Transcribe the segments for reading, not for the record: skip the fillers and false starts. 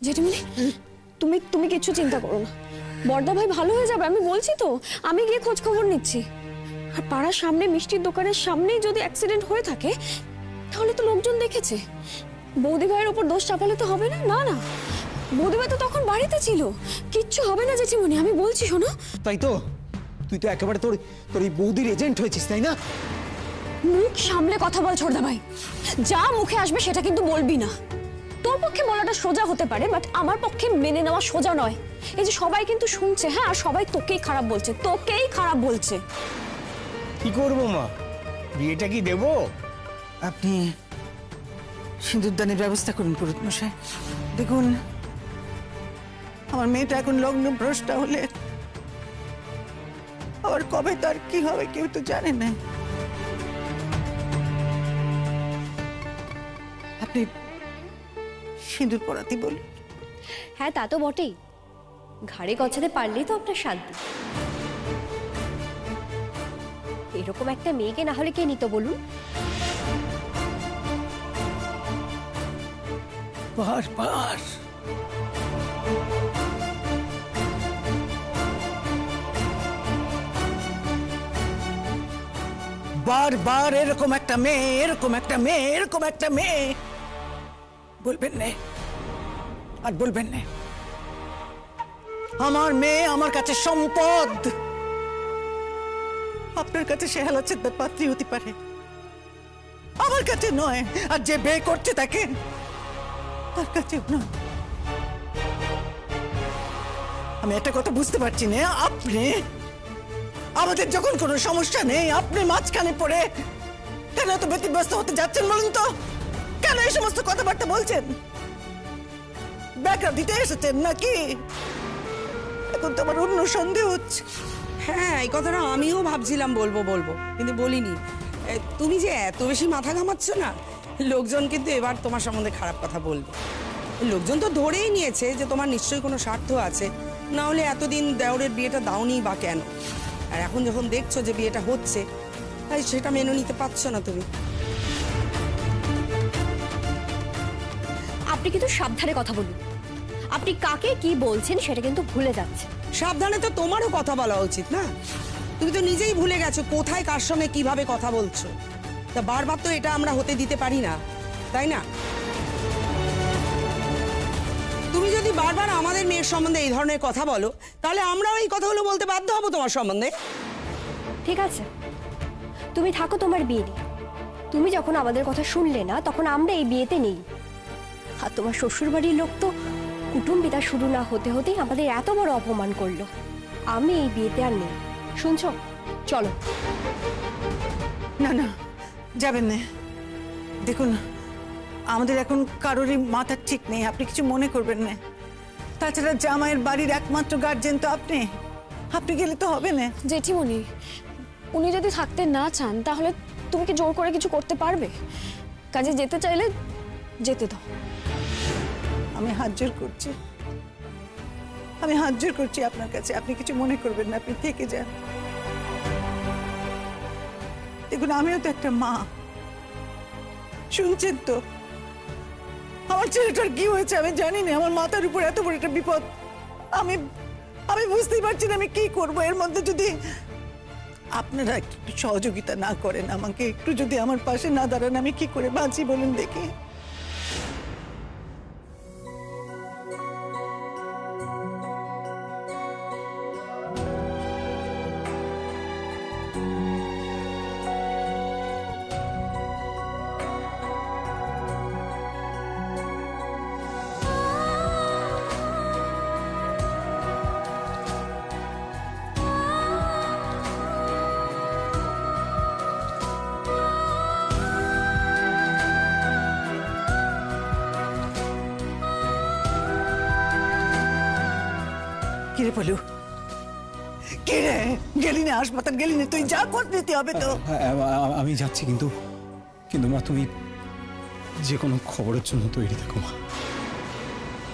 জেঠিমণি তুমি তুমি কিচ্ছু চিন্তা করো না, বড়দা ভাই ভালো হয়ে যাবে, আমি বলছি তো। আমি গিয়ে খোঁজ খবর নিচ্ছি। আর পাড়ার সামনে মিষ্টির দোকানের সামনেই যদি অ্যাক্সিডেন্ট হয়ে থাকে তাহলে তো লোকজন দেখেছে। বৌদি ভাইয়ের ওপর দোষ চাপালে তো হবে না। না না, বৌদি ভাই তো তখন বাড়িতে ছিল, কিচ্ছু হবে না জেঠিমণি, আমি বলছি শোনো। তাই তো, তুই তো একেবারে তোর তোর এই বৌদির এজেন্ট হয়েছিস, তাই না? মুখ সামলে কথা বল ছোটদা ভাই, যা মুখে আসবে সেটা কিন্তু বলবি না। তোর পক্ষে বলাটা সোজা হতে পারে, বাট আমার পক্ষে মেনে নেওয়া সোজা নয়। এই যে সবাই কিন্তু শুনছে, হ্যাঁ, আর সবাই তোকেই খারাপ বলছে, তোকেই খারাপ বলছে। কি করবো মা, বিয়েটা কি দেবো? আপনি সিঁদুরদানের ব্যবস্থা করুন পুরোহিত মশাই। দেখুন, আমার মেয়েটা এখন লগ্ন ভ্রষ্টা হলে আবার কবে তার কি হবে কেউ তো জানে না। আপনি সিঁদুর পরাতে বলুন। হ্যাঁ, তা তো বটেই, ঘাড়ে গছাতে পারলেই তো আপনার শান্তি। এরকম একটা মেয়েকে না হলে কে নিত বলুন? বারবার বারবার এরকম একটা মেয়ে, এরকম একটা মেয়ে, এরকম একটা মেয়ে বলবেন না, আর বলবেন না। আমার মেয়ে আমার কাছে সম্পদ। আপনার কাছে সে হেলাচ্ছেদার পাত্রী হতে পারে, আমার কাছে নয়। আর যে বিয়ে করছে তাকে, তার কাছেও নয়। আমি একটা কথা বুঝতে পারছি না, আপনি আমাদের যখন কোনো সমস্যা নেই আপনি মাঝখানে পড়ে কেন এত ব্যতিব্যস্ত হতে যাচ্ছেন বলুন তো? কেন এই সমস্ত কথাবার্তা বলছেন? ব্যাকআপ দিতে এসেছেন নাকি? এখন তো আমার অন্য সন্দেহ হচ্ছে। হ্যাঁ, এই কথাটা আমিও ভাবছিলাম বলবো বলবো, কিন্তু বলিনি। তুমি যে এত বেশি মাথা ঘামাচ্ছ না, লোকজন কিন্তু এবার তোমার সম্বন্ধে খারাপ কথা বলবে। লোকজন তো ধরেই নিয়েছে যে তোমার নিশ্চয়ই কোনো স্বার্থ আছে, না হলে এতদিন দেওরের বিয়েটা দাওনি বা কেন? আর এখন যখন দেখছো যে বিয়েটা হচ্ছে, তাই সেটা মেনে নিতে পারছো না তুমি। আপনি কিন্তু সাবধানে কথা বলুন। আপনি কাকে কি বলছেন সেটা কিন্তু ভুলে যাচ্ছে। সাবধানে তো তোমারও কথা বলা উচিত না? তুমি তো নিজেই ভুলে গেছো কোথায় কার সঙ্গে কিভাবে কথা বলছো। তা বারবার তো এটা আমরা হতে দিতে পারি না, তাই না? তুমি যদি বারবার আমাদের মেয়ের সম্বন্ধে এই ধরনের কথা বলো, তাহলে আমরাও এই কথাগুলো বলতে বাধ্য হব তোমার সম্বন্ধে। ঠিক আছে, তুমি থাকো তোমার বিয়ে নিয়ে। তুমি যখন আমাদের কথা শুনলে না, তখন আমরা এই বিয়েতে নেই। আর তোমার শ্বশুর বাড়ির লোক তো কুটুম্বিতা শুরু না হতে হতেই আমাদের এত বড় অপমান করলো। আমি এই বিয়েতে আর নেই, শুনছো? চলো। না না, যাবেন না। দেখুন, আমাদের এখন কারোরই মাথা ঠিক নেই, আপনি কিছু মনে করবেন না। তাছাড়া জামাইয়ের বাড়ির একমাত্র গার্জেন তো আপনি, আপনি গেলে তো হবে না। জেঠিমণি, উনি যদি থাকতে না চান তাহলে তুমি কি জোর করে কিছু করতে পারবে? কাজে যেতে চাইলে যেতে দাও। আমি হাত জোর করছি, আমি হাত জোর করছি আপনার কাছে, আপনি কিছু মনে করবেন না, আপনি থেকে যান। দেখুন, আমিও তো একটা মা, শুনছেন তো? আমার ছেলেটার কি হয়েছে আমি জানি না, আমার মাথার উপর এত বড় একটা বিপদ। আমি আমি বুঝতেই পারছি না আমি কি করব। এর মধ্যে যদি আপনারা একটু সহযোগিতা না করেন, আমাকে একটু যদি আমার পাশে না দাঁড়ান, আমি কি করে বাঁচি বলুন দেখি? কিরে বলু, কিরে গেলি না হাসপাতাল, গেলি না? তুই যা খোঁজ নিতে হবে তো। আমি যাচ্ছি, কিন্তু কিন্তু মা, তুমি যে কোনো খবরের জন্য তৈরি থাকো মা।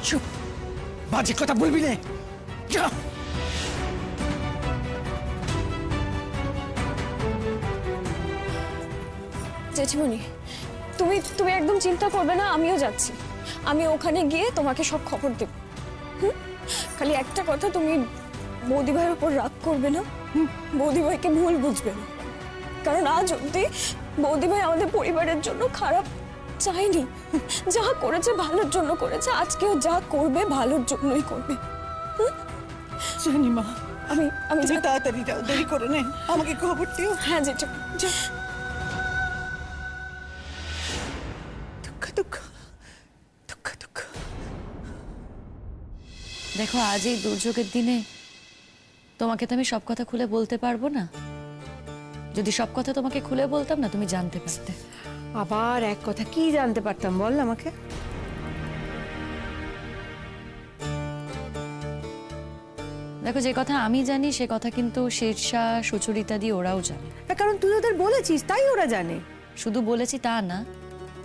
চুপ, বাজে কথা বলবি না, যা। জেঠিমণি, তুমি তুমি একদম চিন্তা করবে না, আমিও যাচ্ছি। আমি ওখানে গিয়ে তোমাকে সব খবর দেব। হুম? খালি একটা কথা, তুমি বৌদি ভাইয়ের উপর রাগ করবে না, বৌদি ভাইকে ভুল বুঝবে না, কারণ আজ অব্দি বৌদি ভাই আমাদের পরিবারের জন্য খারাপ চাইনি। যা করেছে ভালোর জন্য করেছে, আজকেও যা করবে ভালোর জন্যই করবে। জানি মা, আমি আমি তুমি তাড়াতাড়ি যাও, দেরি করে নে, আমাকে খবর দিও। হ্যাঁ যেটা যাও। দুঃখ দুঃখ দুঃখ দুঃখ। দেখো, আজ এই দুর্যোগের দিনে তোমাকে তো আমি সব কথা খুলে বলতে পারবো না। যদি সব কথা তোমাকে খুলে বলতাম না, তুমি জানতে পারতে। আবার এক কথা, কি জানতে পারতাম বল আমাকে? দেখো, যে কথা আমি জানি সে কথা কিন্তু শীর্ষা, সুচরিতা দি ওরাও জানে। কারণ তুই ওদের বলেছিস, তাই ওরা জানে। শুধু বলেছি তা না,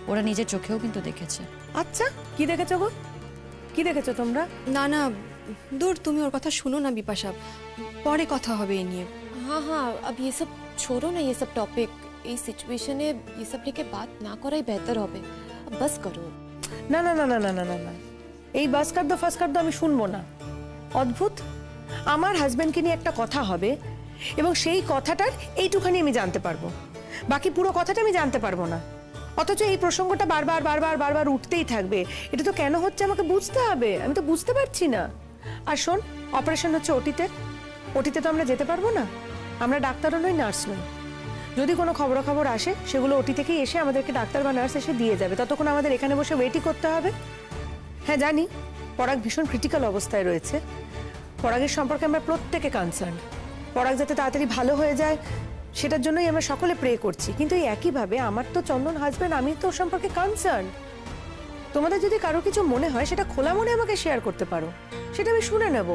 ওরা নিজের চোখেও কিন্তু দেখেছে। আচ্ছা, কি দেখেছো গো? কি দেখেছো তোমরা? ना ना दूर तुम्हें और कथा सुनो ना बिपाशा परे कथा হবে এই নিয়ে हाँ हाँ अब ये सब छोड़ो ना, ये सब टॉपिक এই সিচুয়েশনে ये सब लेके बात ना করাই बेहतर হবে। अब बस करो। না না না না না না না না, এই বাসকার দো ফাসকার দো আমি শুনবো না। অদ্ভুত, আমার হাজবেন্ডকে নিয়ে একটা কথা হবে এবং সেই কথাটার এইটুখানি আমি জানতে পারবো, বাকি পুরো কথাটা আমি জানতে পারবো না। অথচ এই প্রসঙ্গটা বারবার বারবার বারবার উঠতেই থাকবে। এটা তো কেন হচ্ছে আমাকে বুঝতে হবে, আমি তো বুঝতে পারছি না। আর শোন, অপারেশন হচ্ছে ওটিতে, ওটিতে তো আমরা যেতে পারবো না, আমরা ডাক্তারও নই, নার্স নই। যদি কোনো খবরাখবর আসে সেগুলো ওটি থেকেই এসে আমাদেরকে ডাক্তার বা নার্স এসে দিয়ে যাবে, ততক্ষণ আমাদের এখানে বসে ওয়েটই করতে হবে। হ্যাঁ জানি, পরাগ ভীষণ ক্রিটিক্যাল অবস্থায় রয়েছে, পরাগের সম্পর্কে আমরা প্রত্যেকে কনসার্ন। পরাগ যাতে তাড়াতাড়ি ভালো হয়ে যায় সেটার জন্যই আমরা সকলে প্রে করছি, কিন্তু এই একইভাবে আমার তো চন্দন হাজবেন্ড, আমি তো ওর সম্পর্কে কনসার্ন। তোমাদের যদি কারো কিছু মনে হয় সেটা খোলা মনে আমাকে শেয়ার করতে পারো, সেটা আমি শুনে নেব।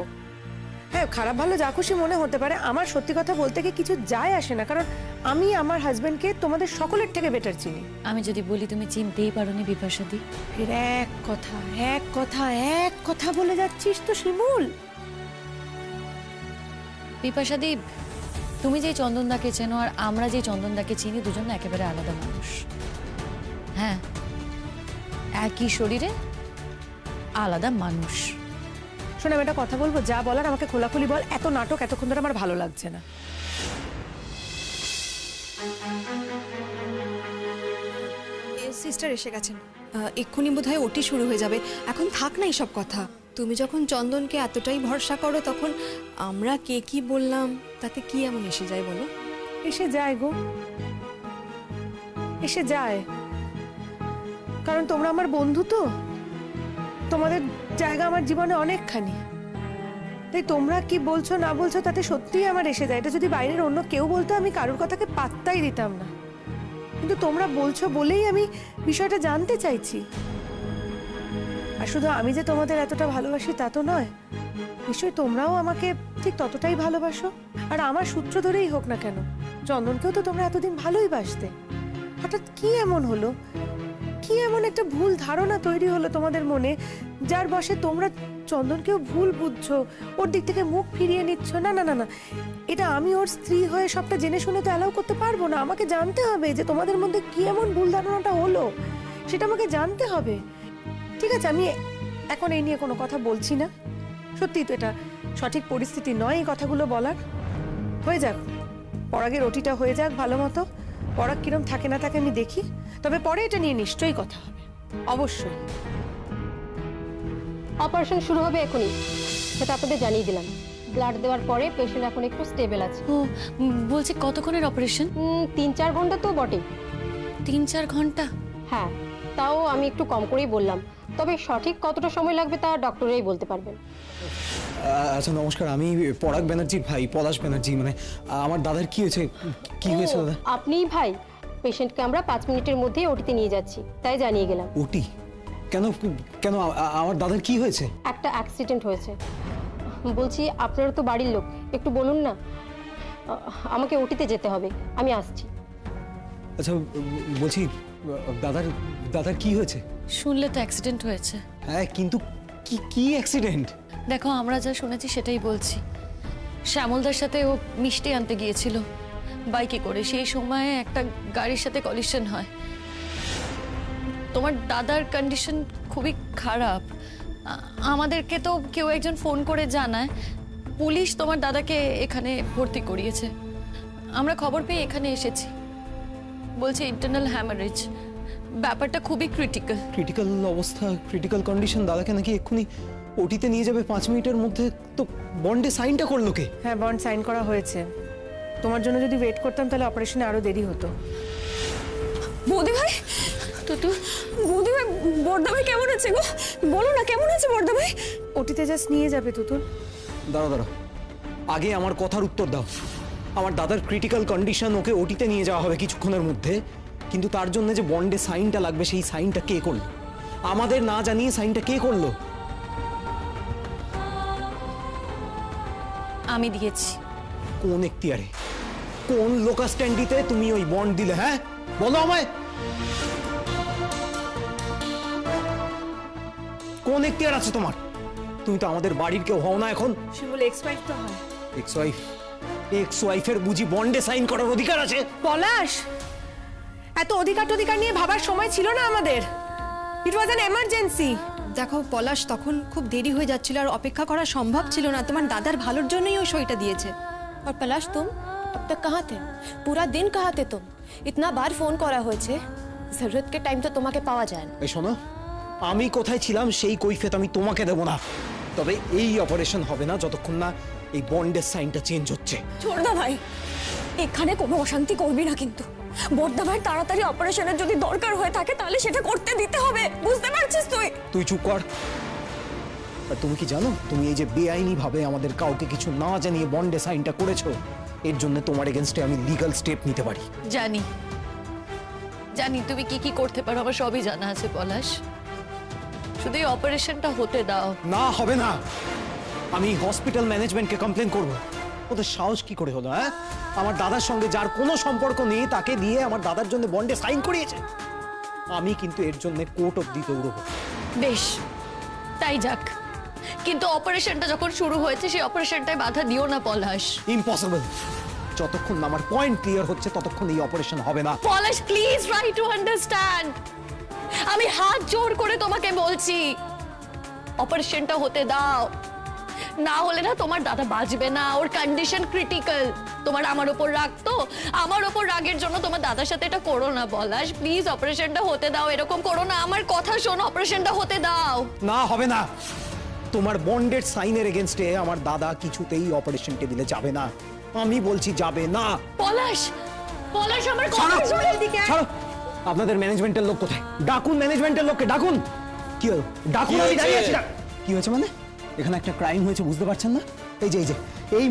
হ্যাঁ, খারাপ ভালো যা খুশি মনে হতে পারে, আমার সত্যি কথা বলতে গিয়ে কিছু যায় আসে না, কারণ আমি আমার হাজবেন্ডকে তোমাদের সকলের থেকে বেটার চিনি। আমি যদি বলি তুমি চিনতেই পারোনি বিপাশা দি। ফের এক কথা এক কথা এক কথা বলে যাচ্ছিস তো শিমুল। বিপাশা দি, তুমি যে চন্দনদাকে চেনো আর আমরা যে চন্দনদাকে চিনি, দুজন না একেবারে আলাদা মানুষ। হ্যাঁ, একই শরীরে আলাদা মানুষ। শোনো, আমি একটা কথা বলবো, যা বলার আমাকে খোলাখুলি বল, এত নাটক এতক্ষণ ধরে আমার ভালো লাগছে না। সিস্টার এসে গেছেন, এক্ষুনি বোধহয় ওটি শুরু হয়ে যাবে, এখন থাক না এইসব কথা। তুমি যখন চন্দনকে এতটাই ভরসা করো, তখন আমরা কে কি বললাম তাতে কি এমন এসে যায় বলো? এসে যায় গো, এসে যায়, কারণ তোমরা আমার বন্ধু, তো তোমাদের জায়গা আমার জীবনে অনেকখানি। তাই তোমরা কি বলছো না বলছো তাতে সত্যিই আমার এসে যায়। এটা যদি বাইরের অন্য কেউ বলতো আমি কারোর কথাকে পাত্তাই দিতাম না, কিন্তু তোমরা বলছো বলেই আমি বিষয়টা জানতে চাইছি। আর শুধু আমি যে তোমাদের এতটা ভালোবাসি তা তো নয়, নিশ্চয়ই তোমরাও আমাকে ঠিক ততটাই ভালোবাসো। আর আমার সূত্র ধরেই হোক না কেন, চন্দনকেও তো তোমরা এতদিন ভালোই বাসতে। হঠাৎ কি এমন হলো, কি এমন একটা ভুল ধারণা তৈরি হলো তোমাদের মনে, যার বশে তোমরা চন্দনকেও ভুল বুঝছো, ওর দিক থেকে মুখ ফিরিয়ে নিচ্ছ? না না না না, এটা আমি ওর স্ত্রী হয়ে সবটা জেনে শুনে তো অ্যালাউ করতে পারবো না। আমাকে জানতে হবে যে তোমাদের মধ্যে কি এমন ভুল ধারণাটা হলো, সেটা আমাকে জানতে হবে। ঠিক আছে, আমি এখন এই নিয়ে কোনো কথা বলছি না, সত্যি তো এটা সঠিক পরিস্থিতি নয় এই কথাগুলো বলার। হয়ে যাক, পরাগের ওটিটা হয়ে যাক ভালো মতো, পরাগ কিরম থাকে না থাকে আমি দেখি, তবে পরে এটা নিয়ে নিশ্চয়ই কথা হবে, অবশ্যই। অপারেশন শুরু হবে এখনই, সেটা আপনাদের জানিয়ে দিলাম। ব্লাড দেওয়ার পরে পেশেন্ট এখন একটু স্টেবল আছে। ও বলছে কতক্ষণের অপারেশন? 3-4 ঘন্টা তো বটে। 3-4 ঘন্টা? হ্যাঁ, তাও আমি একটু কম করেই বললাম, তবে সঠিক কতটা সময় লাগবে তা ডক্টরেই বলতে পারবেন। আচ্ছা নমস্কার, আমি পরাগ ব্যানার্জির ভাই পলাশ ব্যানার্জি। মানে আমার দাদার কি হয়েছে? কি হয়েছে দাদা? আপনিই ভাই, পেশেন্টকে আমরা 5 মিনিটের মধ্যেই ওটিতে নিয়ে যাচ্ছি, তাই জানিয়ে গেলাম। ওটি? কেন কেন আমার দাদার কি হয়েছে? একটা অ্যাক্সিডেন্ট হয়েছে। বলছি আপনারা তো বাড়ির লোক, একটু বলুন না। আমাকে ওটিতে যেতে হবে, আমি আসছি। আচ্ছা বলছি, দাদার কি হয়েছে? শুনলে তো অ্যাক্সিডেন্ট হয়েছে। হ্যাঁ, কিন্তু কি কি অ্যাক্সিডেন্ট? দেখো, আমরা যা শুনেছি সেটাই বলছি। শ্যামলদার সাথে ও মিষ্টি আনতে গিয়েছিল বাইকে করে, সেই সময় একটা গাড়ির সাথে কলিশন হয়। তোমার দাদার কন্ডিশন খুবই খারাপ। আমাদেরকে তো কেউ একজন ফোন করে জানায় পুলিশ তোমার দাদাকে এখানে ভর্তি করিয়েছে। আমরা খবর পেয়ে এখানে এসেছি, বলছে ইন্টারনাল হ্যামারেজ, ব্যাপারটা খুবই ক্রিটিক্যাল। ক্রিটিক্যাল অবস্থা, ক্রিটিক্যাল কন্ডিশন, দাদাকে নাকি এক্ষুনি ওটিতে নিয়ে যাবে 5 মিনিটের মধ্যে। তো বন্ডে সাইনটা করলো কে? হ্যাঁ, বন্ড সাইন করা হয়েছে। তোমার জন্য যদি ওয়েট করতাম তাহলে অপারেশনে আরো দেরি হতো। বৌদি ভাই, বৌদি ভাই, বর্দা ভাই কেমন আছে গো? বলো না কেমন আছে বর্দা ভাই? ওটিতে জাস্ট নিয়ে যাবে তুতুল। দাঁড়াও, আগে আমার কথার উত্তর দাও। আমার দাদার ক্রিটিক্যাল কন্ডিশন, ওকে ওটিতে নিয়ে যাওয়া হবে কিছুক্ষণের মধ্যে, কিন্তু তার জন্য যে বন্ডে সাইনটা লাগবে সেই সাইনটা কে করলো? আমাদের না জানিয়ে সাইনটা কে করলো? আমি দিয়েছি। কোন এখতিয়ারে, কোন লোকাল স্ট্যান্ডিতে তুমি ওই বন্ড দিলে? হ্যাঁ বলো আমায়, কোন এখতিয়ার আছে তোমার? তুমি তো আমাদের বাড়ির কেউ হও না এখন। শিমুল এক্স ওয়াইফ তো হয়। এক্স ওয়াইফের বুঝি বন্ডে সাইন করার অধিকার আছে? পলাশ, এত অধিকার নিয়ে ভাবার সময় ছিল না আমাদের। ইট ওয়াজ অ্যান এমার্জেন্সি। দেখো পলাশ, তখন খুব দেরি হয়ে যাচ্ছিল আর অপেক্ষা করা সম্ভব ছিল না। তোমার দাদার ভালোর জন্যই ওই সইটা দিয়েছে। और पलाश तुम अब तक कहाँ थे? पूरा दिन कहाँ थे तुम? इतना बार फोन करा হয়েছে, जरूरत के टाइम तो তোমাকে পাওয়া যায় না। এই শোনো, আমি কোথায় ছিলাম সেই কৈফিয়ত আমি তোমাকে দেব না। তবে এই অপারেশন হবে না যতক্ষণ না এই বন্ডের সাইনটা চেঞ্জ হচ্ছে। ছোড়দা ভাই, এখানে কোনো অশান্তি করবি না কিন্তু। বর্দা ভাই তাড়াতাড়ি অপারেশনের যদি দরকার হয়ে থাকে তাহলে সেটা করতে দিতে হবে, বুঝতে পারছিস তুই? তুই চুপ কর। আর তুমি কি জানো, তুমি এই যে বেআইনি ভাবে আমাদের কাউকে কিছু না জানিয়ে বন্ডে সাইনটা করেছো, এর জন্য তোমার এগেইনস্টে আমি লিগ্যাল স্টেপ নিতে পারি। জানি জানি তুমি কি কি করতে পারো, আমার সবই জানা আছে পলাশ। শুধু এই অপারেশনটা হতে দাও। না, হবে না। আমি হসপিটাল ম্যানেজমেন্টকে কমপ্লেন করব। ওদের সাহস কি করে হলো? হ্যাঁ, আমার দাদার সঙ্গে যার কোনো সম্পর্ক নেই তাকে দিয়ে আমার দাদার জন্য বন্ডে সাইন করিয়েছে। আমি কিন্তু এর জন্য কোর্ট অবধি দৌড়বো। বেশ, তাই যাক, কিন্তু অপারেশনটা যখন শুরু হয়েছে সেই অপারেশনটায় বাধা দিও না পলাশ। ইম্পসিবল। যতক্ষণ না আমার পয়েন্ট ক্লিয়ার হচ্ছে ততক্ষণ এই অপারেশন হবে না। পলাশ প্লিজ ট্রাই টু আন্ডারস্ট্যান্ড। আমি হাত জোড় করে তোমাকে বলছি, অপারেশনটা হতে দাও। না হলে না তোমার দাদা বাঁচবে না, ওর কন্ডিশন ক্রিটিক্যাল। তোমার আমার উপর রাগ, তো আমার উপর রাগের জন্য তোমার দাদার সাথে এটা করো না পলাশ। প্লিজ অপারেশনটা হতে দাও, এরকম করো না। আমার কথা শোনো, অপারেশনটা হতে দাও। না, হবে না। তোমার বন্ডেড সাইনের এগেইনস্টে আমার দাদা কিছুতেই অপারেশন টেবিলে যাবে না। আমি বলছি যাবে না। পলাশ, পলাশ আমার কথা শোনো। এদিকে আয়। ছাড়ো। আপনাদের ম্যানেজমেন্টের লোক কোথায়? ডাকুন ম্যানেজমেন্টের লোককে, ডাকুন। কি হলো? ডাকুন, আমি দাঁড়িয়ে আছি। কি হয়েছে মানে? এখানে একটা ক্রাইম হয়েছে, বুঝতে পারছেন না? এই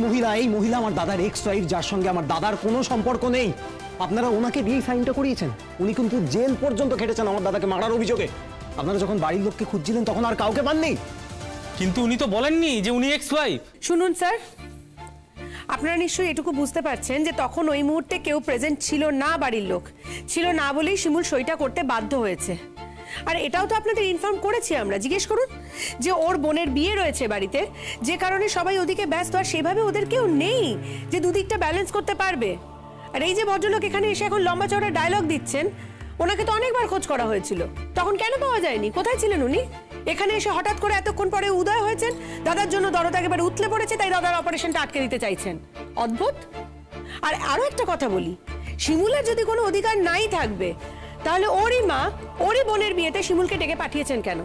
মহিলা আমার দাদার এক্স ওয়াইফ, যার সঙ্গে আমার দাদার কোনো সম্পর্ক নেই। আপনারা ওনাকে দিয়ে সাইনটা করিয়েছেন। উনি কিন্তু জেল পর্যন্ত খেটেছেন আমার দাদাকে মারার অভিযোগে। আপনারা যখন বাড়ির লোককে খুঁজছিলেন তখন আর কাউকে পাননি। কিন্তু উনি তো বলেননি যে উনি এক্স ওয়াইফ। শুনুন স্যার, আপনারা নিশ্চয়ই এটুকু বুঝতে পারছেন যে তখন ওই মুহূর্তে কেউ প্রেজেন্ট ছিল না, বাড়ির লোক ছিল না বলেই শিমুল সইটা করতে বাধ্য হয়েছে। আর এটাও তো আপনাদের ইনফর্ম করেছি আমরা। জিজ্ঞেস করুন যে ওর বোনের বিয়ে রয়েছে বাড়িতে, যে কারণে সবাই ওদিকে ব্যস্ত, আর সেভাবে ওদের কেউ নেই যে দুদিকটা ব্যালেন্স করতে পারবে। আর এই যে ভদ্রলোক এখানে এসে এখন লম্বা চওড়া ডায়লগ দিচ্ছেন, ওনাকে তো অনেকবার খোঁজ করা হয়েছিল, তখন কেন পাওয়া যায়নি? কোথায় ছিলেন উনি? এখানে এসে হঠাৎ করে এতক্ষণ পরে উদয় হয়েছেন, দাদার জন্য দরদ একেবারে উতলে পড়েছে, তাই দাদার অপারেশনটা আটকে দিতে চাইছেন। অদ্ভুত। আর আরো একটা কথা বলি, শিমুলের যদি কোনো অধিকার নাই থাকবে তাহলে ওরই মা ওরই বোনের বিয়েতে শিমুলকে ডেকে পাঠিয়েছেন কেন?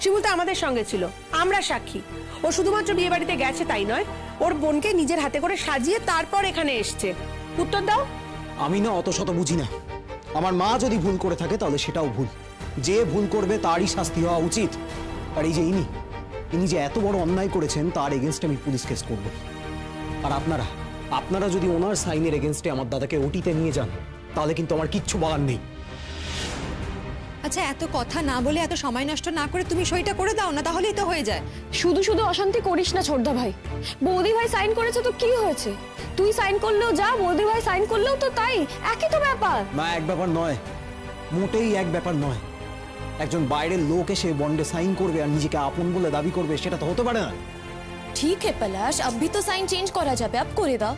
শিমুল তো আমাদের সঙ্গে ছিল, আমরা সাক্ষী। ও শুধুমাত্র বিয়ে বাড়িতে গেছে তাই নয়, ওর বোনকে নিজের হাতে করে সাজিয়ে তারপর এখানে এসছে। উত্তর দাও। আমি না অত শত বুঝি না। আমার মা যদি ভুল করে থাকে তাহলে সেটাও ভুল। যে ভুল করবে তারই শাস্তি হওয়া উচিত। আর এই যে ইনি যে এত বড় অন্যায় করেছেন তার এগেনস্টে আমি পুলিশ কেস করব। আর আপনারা যদি ওনার সাইনের এগেনস্টে আমার দাদাকে ওটিতে নিয়ে যান তাহলে কিন্তু আমার কিচ্ছু বলার নেই। আচ্ছা, এত কথা না বলে, এত সময় নষ্ট না করে তুমি সইটা করে দাও না, তাহলেই তো হয়ে যায়। শুধু শুধু অশান্তি করিস না ছোড়দা ভাই। বৌদি ভাই সাইন করেছে তো কি হয়েছে? তুই সাইন করলেও যা, বৌদি ভাই সাইন করলেও তো তাই, একই তো ব্যাপার। না, এক ব্যাপার নয়, মোটেই এক ব্যাপার নয়। একজন বাইরের লোক এসে বন্ডে সাইন করবে আর নিজেকে আপন বলে দাবি করবে, সেটা তো হতে পারে না। ঠিক है पलाश, अब भी तो साइन चेंज करा যাবে, अब করে দাও।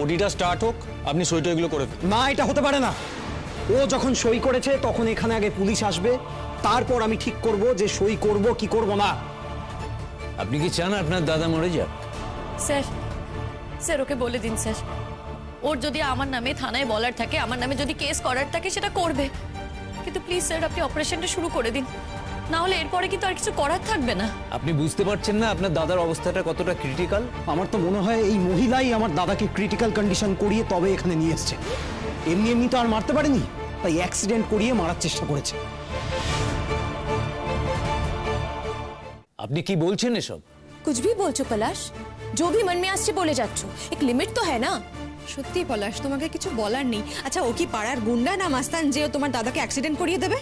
ওডিটা স্টার্ট হোক, আপনি সইটা এগুলো করে। না, এটা হতে পারে না। ও যখন সই করেছে তখন এখানে আগে পুলিশ আসবে, তারপর আমি ঠিক করব যে সই করব কি করব না। আপনি কি চান আপনার দাদা মরে যাক? স্যার স্যার ওকে বলে দিন স্যার, ওর যদি আমার নামে থানায় বলার থাকে, আমার নামে যদি কেস করার থাকে সেটা করবে, কিন্তু প্লিজ স্যার আপনি অপারেশনটা শুরু করে দিন, না হলে এরপরে কিন্তু আর কিছু করার থাকবে না। আপনি বুঝতে পারছেন না আপনার দাদার অবস্থাটা কতটা ক্রিটিক্যাল? আমার তো মনে হয় এই মহিলাই আমার দাদাকে ক্রিটিক্যাল কন্ডিশন করিয়ে তবে এখানে নিয়ে এসছে। এমনি এমনি তো আর মারতে পারেনি, তাই অ্যাক্সিডেন্ট করিয়ে মারার চেষ্টা করেছে। আপনি কি বলছেন এসব? कुछ भी बोलছো पलाश, जो भी मन में আসছে বলে যাচ্ছ, एक लिमिट तो है ना। সত্যি পলাশ, তোমাকে কিছু বলার নেই। আচ্ছা, ও কি পাড়ার গুন্ডা না মাস্তান যে ও তোমার দাদাকে অ্যাক্সিডেন্ট করিয়ে দেবে?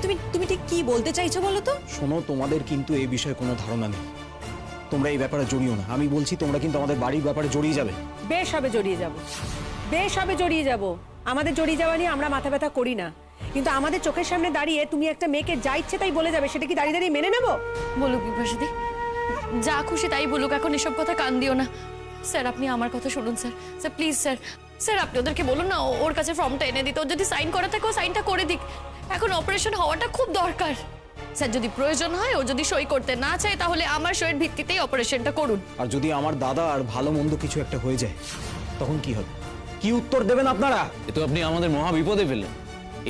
তুমি তুমি ঠিক কি বলতে চাইছো বলো তো? শোনো, তোমাদের কিন্তু এই বিষয়ে কোনো ধারণা নেই, তোমরা এই ব্যাপারে জড়িও না। আমি বলছি তোমরা কিন্তু আমাদের বাড়ির ব্যাপারে জড়িয়ে যাবে। বেশ হবে জড়িয়ে যাব, বেশ হবে জড়িয়ে যাব। আমাদের জড়িয়ে যাওয়া নিয়ে আমরা মাথা ব্যথা করি না, কিন্তু আমাদের চোখের সামনে দাঁড়িয়ে তুমি একটা মেয়েকে যা ইচ্ছে তাই বলে যাবে, সেটা কি দাঁড়িয়ে দাঁড়িয়ে মেনে নেবো? বলুক বিপাশাদি, যা খুশি তাই বলুক, এখন এসব কথা কান দিও না। স্যার আপনি আমার কথা শুনুন sir, sir please sir, sir আপনি ওদেরকে বলুন না ওর কাছে ফর্মটা এনে দিতে, ওর যদি সাইন করা থাকে ও সাইনটা করে দিক। এখন অপারেশন হওয়াটা খুব দরকার স্যার, যদি প্রয়োজন হয় ও যদি সই করতে না চায় তাহলে আমার সইয়ের ভিত্তিতেই অপারেশনটা করুন। আর যদি আমার দাদা আর ভালো মন্দ কিছু একটা হয়ে যায় তখন কি হবে? কি উত্তর দেবেন আপনারা? এ তো আপনি আমাদের মহা বিপদে ফেললেন।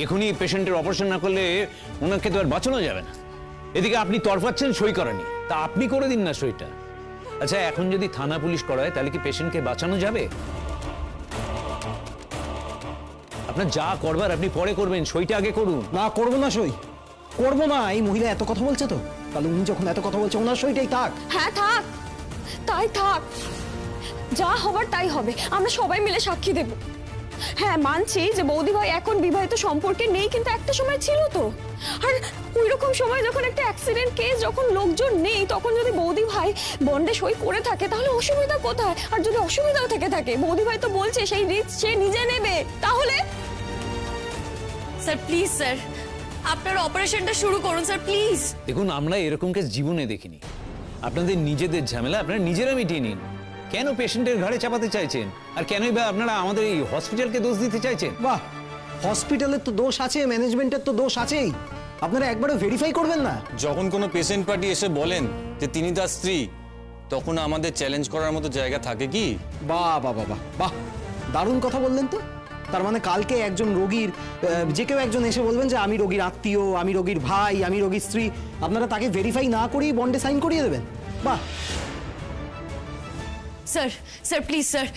এখনই পেশেন্টের অপারেশন না করলে ওনাকে তো আর বাঁচানো যাবে না। এদিকে আপনি তরফাচ্ছেন সই করানি, তা আপনি করে দিন না সইটা। আচ্ছা, এখন যদি থানা পুলিশ করায় তাহলে কি পেশেন্টকে বাঁচানো যাবে? আপনার যা করবার আপনি পরে করবেন, সইটা আগে করুন। না, করবো না সই, করবো না। এই মহিলা এত কথা বলছে তো, তাহলে উনি যখন এত কথা বলছে ওনার সইটাই থাক। হ্যাঁ থাক, তাই থাক, যা হবার তাই হবে, আমরা সবাই মিলে সাক্ষী দেব। হ্যাঁ মানছি যে বৌদি ভাই এখন বিবাহিত সম্পর্কে নেই, কিন্তু একটা সময় ছিল তো। আর ওই রকম সময় যখন একটা অ্যাক্সিডেন্ট কেস, যখন লোকজন নেই, তখন যদি বৌদি ভাই বন্ডে সই করে থাকে তাহলে অসুবিধা কোথায়? আর যদি অসুবিধাও থেকে থাকে, বৌদি ভাই তো বলছে সেই রিস্ক সে নিজে নেবে, তাহলে স্যার প্লিজ স্যার আপনার অপারেশনটা শুরু করুন স্যার প্লিজ। দেখুন, আমরা এরকম কেস জীবনে দেখিনি। আপনাদের নিজেদের ঝামেলা আপনারা নিজেরা মিটিয়ে নিন। কেন পেশেন্টের ঘাড়ে চাপাতে চাইছেন? আর কেনই বা আপনারা আমাদের এই হসপিটালকে দোষ দিতে চাইছেন? বাহ, হসপিটালের তো দোষ আছে, ম্যানেজমেন্টের তো দোষ আছেই, আপনারা একবারও ভেরিফাই করবেন না? যখন কোনো পেশেন্ট পার্টি এসে বলেন যে তিনি তার স্ত্রী, তখন আমাদের চ্যালেঞ্জ করার মতো জায়গা থাকে কি? বাহ বাহ বাহ বাহ বাহ, দারুণ কথা বললেন তো। তার মানে কালকে একজন রোগীর যে কেউ একজন এসে বলবেন যে আমি রোগীর আত্মীয়, আমি রোগীর ভাই, আমি রোগীর স্ত্রী, আপনারা তাকে ভেরিফাই না করেই বন্ডে সাইন করিয়ে দেবেন? বাহ। Sir sir please sir,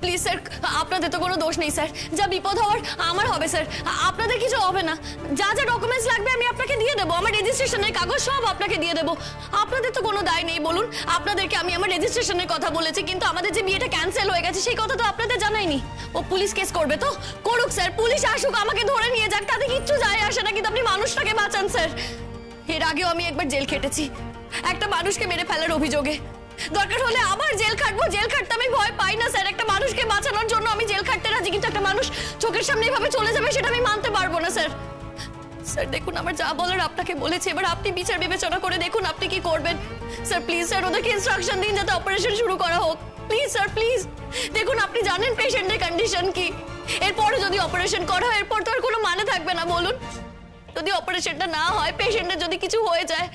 please sir, আপনাদের তো কোনো দোষ নেই স্যার, যা বিপদ হওয়ার আমার হবে স্যার, আপনাদের কিছু হবে না। যা যা ডকুমেন্টস লাগবে আমি আপনাকে দিয়ে দেবো, আমার রেজিস্ট্রেশনের কাগজ সব আপনাকে দিয়ে দেবো। আপনাদের তো কোনো দায় নেই বলুন। আপনাদেরকে আমি আমার রেজিস্ট্রেশনের কথা বলেছি, কিন্তু আমাদের যে বিয়েটা ক্যান্সেল হয়ে গেছে সেই কথা তো আপনাদের জানাইনি। ও পুলিশ কেস করবে তো করুক স্যার, পুলিশ আসুক, আমাকে ধরে নিয়ে যাক, তাতে কিচ্ছু যায় আসে না, কিন্তু আপনি মানুষটাকে বাঁচান স্যার। এর আগেও আমি একবার জেল খেটেছি একটা মানুষকে মেরে ফেলার অভিযোগে। দরকার হলে আবার জেল খাটবো, জেল খাটতে আমি ভয় পাই না স্যার। একটা মানুষকে বাঁচানোর জন্য আমি জেল খাটতে রাজি, কিন্তু একটা মানুষ চোখের সামনে এভাবে চলে যাবে সেটা আমি মানতে পারবো না স্যার। স্যার দেখুন, আমার যা বলার আপনাকে বলেছি, এবার আপনি বিচার বিবেচনা করে দেখুন আপনি কি করবেন। স্যার প্লিজ স্যার, ওদেরকে ইনস্ট্রাকশন দিন যাতে অপারেশন শুরু করা হোক। Please sir please. দেখুন আপনি জানেন পেশেন্টের কন্ডিশন কি, এরপরে যদি অপারেশন করা হয় এরপর তো আর কোনো মানে থাকবে না বলুন। যদি অপারেশনটা না হয়, পেশেন্টের যদি কিছু হয়ে যায়,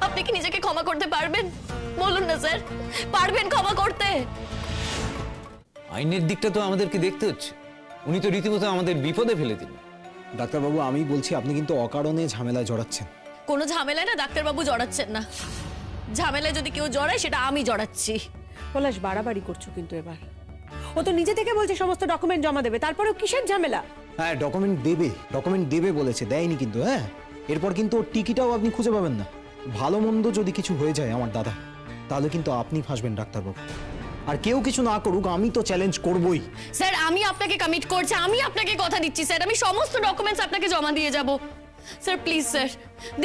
আপনি কি নিজেকে ক্ষমা করতে পারবেন? বলুন না স্যার, পারবেন ক্ষমা করতে? আইনের দিকটা তো আমাদেরকে দেখতে হচ্ছে। উনি তো রীতিমতো আমাদের বিপদে ফেলে দিন। ডাক্তারবাবু, আমি বলছি আপনি কিন্তু অকারণে ঝামেলায় জড়াচ্ছেন। কোনো ঝামেলায় না ডাক্তারবাবু জড়াচ্ছেন না, ঝামেলায় যদি কেউ জড়ায় সেটা আমি জড়াচ্ছি। পলাশ, বাড়াবাড়ি করছো কিন্তু এবার। ও তো নিজে থেকে বলছে সমস্ত ডকুমেন্ট জমা দেবে, তারপরেও কিসের ঝামেলা? হ্যাঁ, ডকুমেন্ট দেবে বলেছে, দেয়নি কিন্তু। হ্যাঁ, এরপর কিন্তু ওর টিকিটাও আপনি খুঁজে পাবেন না। ভালো মন্দ যদি কিছু হয়ে যায় আমার দাদা, তাহলে কিন্তু আপনি ফাঁসবেন ডাক্তারবাবু। আর কেউ কিছু না করুক, আমি তো চ্যালেঞ্জ করবই। স্যার আমি আপনাকে কমিট করছি, আমি আপনাকে কথা দিচ্ছি স্যার, আমি সমস্ত ডকুমেন্টস আপনাকে জমা দিয়ে যাব। স্যার প্লিজ স্যার,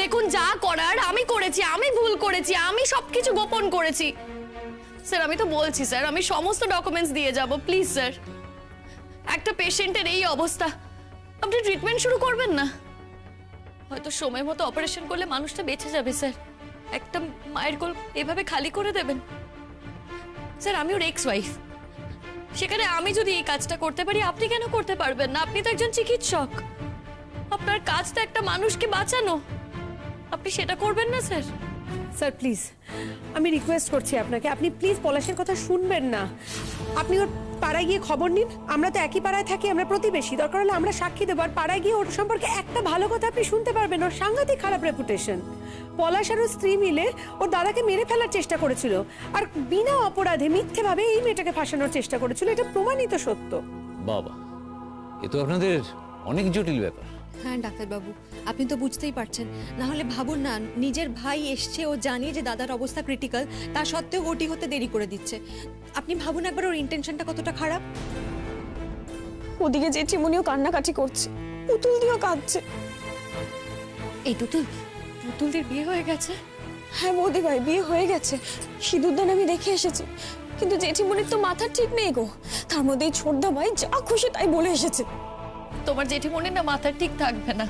দেখুন যা করার আমি করেছি, আমি ভুল করেছি, আমি সবকিছু গোপন করেছি স্যার। আমি তো বলছি স্যার, আমি সমস্ত ডকুমেন্টস দিয়ে যাব। প্লিজ স্যার, একটা পেশেন্টের এই অবস্থা, আপনি ট্রিটমেন্ট শুরু করবেন না? হয়তো সময় মতো অপারেশন করলে মানুষটা বেঁচে যাবে স্যার। একটা মায়ের কোল এভাবে খালি করে দেবেন? স্যার আমি ওর এক্স ওয়াইফ, সেখানে আমি যদি এই কাজটা করতে পারি, আপনি কেন করতে পারবেন না? আপনি তো একজন চিকিৎসক, আপনার কাজ তো একটা মানুষকে বাঁচানো, আপনি সেটা করবেন না স্যার? স্যার প্লিজ, আমি রিকোয়েস্ট করছি আপনাকে, আপনি প্লিজ পলাশের কথা শুনবেন না। আপনি ওর পাড়ায় গিয়ে খবর নিন, আমরা তো একই পাড়ায় থাকি, আমরা প্রতিবেশী, দরকার হলে আমরা সাক্ষী দেবো। আর পাড়ায় গিয়ে ওর সম্পর্কে একটা ভালো কথা আপনি শুনতে পারবেন। ওর সাংঘাতিক খারাপ রেপুটেশন। পলাশ আর ওর স্ত্রী মিলে ওর দাদাকে মেরে ফেলার চেষ্টা করেছিল, আর বিনা অপরাধে মিথ্যেভাবে এই মেয়েটাকে ফাঁসানোর চেষ্টা করেছিল, এটা প্রমাণিত সত্য। বাবা, এ তো আপনাদের অনেক জটিল ব্যাপার। হ্যাঁ ডাক্তারবাবু, আপনি তো বুঝতেই পারছেন। না হলে ভাবুন না, নিজের ভাই এসছে, ও জানিয়ে যে দাদার অবস্থা ক্রিটিক্যাল, তা সত্ত্বেও ওটি হতে দেরি করে দিচ্ছে। আপনি ভাবুন একবার ওর ইন্টেনশনটা কতটা খারাপ। ওদিকে জেঠিমনিও কান্নাকাটি করছে, পুতুল দিয়েও কাঁদছে। এই পুতুলদের বিয়ে হয়ে গেছে? হ্যাঁ বৌদি ভাই, বিয়ে হয়ে গেছে। সিঁদুরদান আমি দেখে এসেছি, কিন্তু জেঠিমনির তো মাথার ঠিক নেই গো। তার মধ্যে এই ছোটদা ভাই যা খুশি তাই বলে এসেছে। তোমার জেঠিমনির না মাথা ঠিক থাকবে না,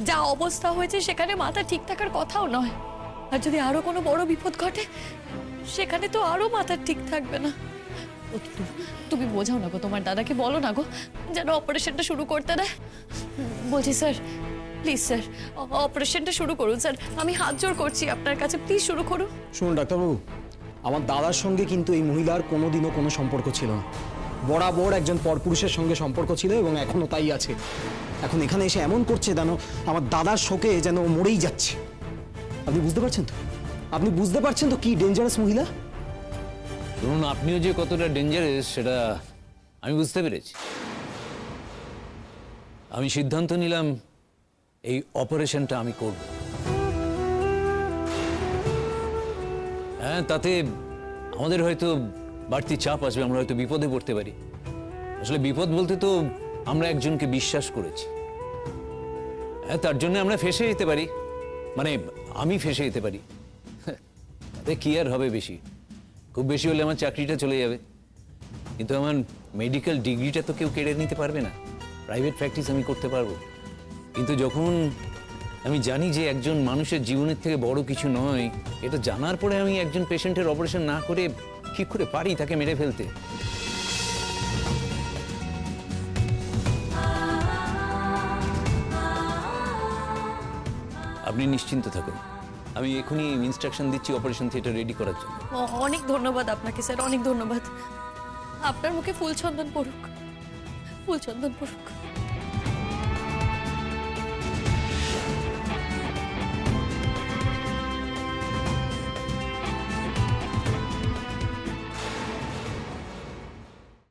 যা অবস্থা হয়েছে সেখানে মাথা ঠিক থাকার কথাও নয়। আর যদি আরো কোনো বড় বিপদ ঘটে, সেখানে তো আরো মাথা ঠিক থাকবে না। তুমি বোঝাও না গো, তোমার দাদাকে বলো না গো যেন অপারেশনটা শুরু করতে দেয়। বলছি স্যার, প্লিজ স্যার অপারেশনটা শুরু করুন স্যার, আমি হাত জোড় করছি আপনার কাছে, প্লিজ শুরু করুন। শুনুন ডাক্তারবাবু, আমার দাদার সঙ্গে কিন্তু এই মহিলার কোনোদিনও কোনো সম্পর্ক ছিল না। বরাবর একজন পরপুরুষের সঙ্গে সম্পর্ক ছিল এবং এখনো তাই আছে। এখন এখানে এসে এমন করছে যেন আমার দাদার শোকে যেন ও মরেই যাচ্ছে। আপনি বুঝতে পারছেন তো? আপনি বুঝতে পারছেন তো কি ডেঞ্জারাস মহিলা? শুনুন, আপনিও যে কতটা ডেঞ্জারাস সেটা আমি বুঝতে পেরেছি। আমি সিদ্ধান্ত নিলাম এই অপারেশনটা আমি করব। হ্যাঁ, তাতে আমাদের হয়তো বাড়তি চাপ আসবে, আমরা হয়তো বিপদে পড়তে পারি। আসলে বিপদ বলতে তো আমরা একজনকে বিশ্বাস করেছি, হ্যাঁ, তার জন্য আমরা ফেঁসে যেতে পারি, মানে আমি ফেঁসে যেতে পারি। তাতে কি আর হবে, বেশি খুব বেশি হলে আমার চাকরিটা চলে যাবে, কিন্তু আমার মেডিকেল ডিগ্রিটা তো কেউ কেড়ে নিতে পারবে না। প্রাইভেট প্র্যাকটিস আমি করতে পারবো, কিন্তু যখন আমি জানি যে একজন মানুষের জীবনের থেকে বড় কিছু নয়, এটা জানার পরে আমি একজন পেশেন্টের অপারেশন না করে কি করে পারি তাকে মেরে ফেলতে? আপনি নিশ্চিন্ত থাকুন, আমি এখনই ইনস্ট্রাকশন দিচ্ছি অপারেশন থিয়েটার রেডি করার জন্য। অনেক ধন্যবাদ আপনাকে স্যার, অনেক ধন্যবাদ। আপনার মুখে ফুল চন্দন পড়ুক, ফুল চন্দন পড়ুক।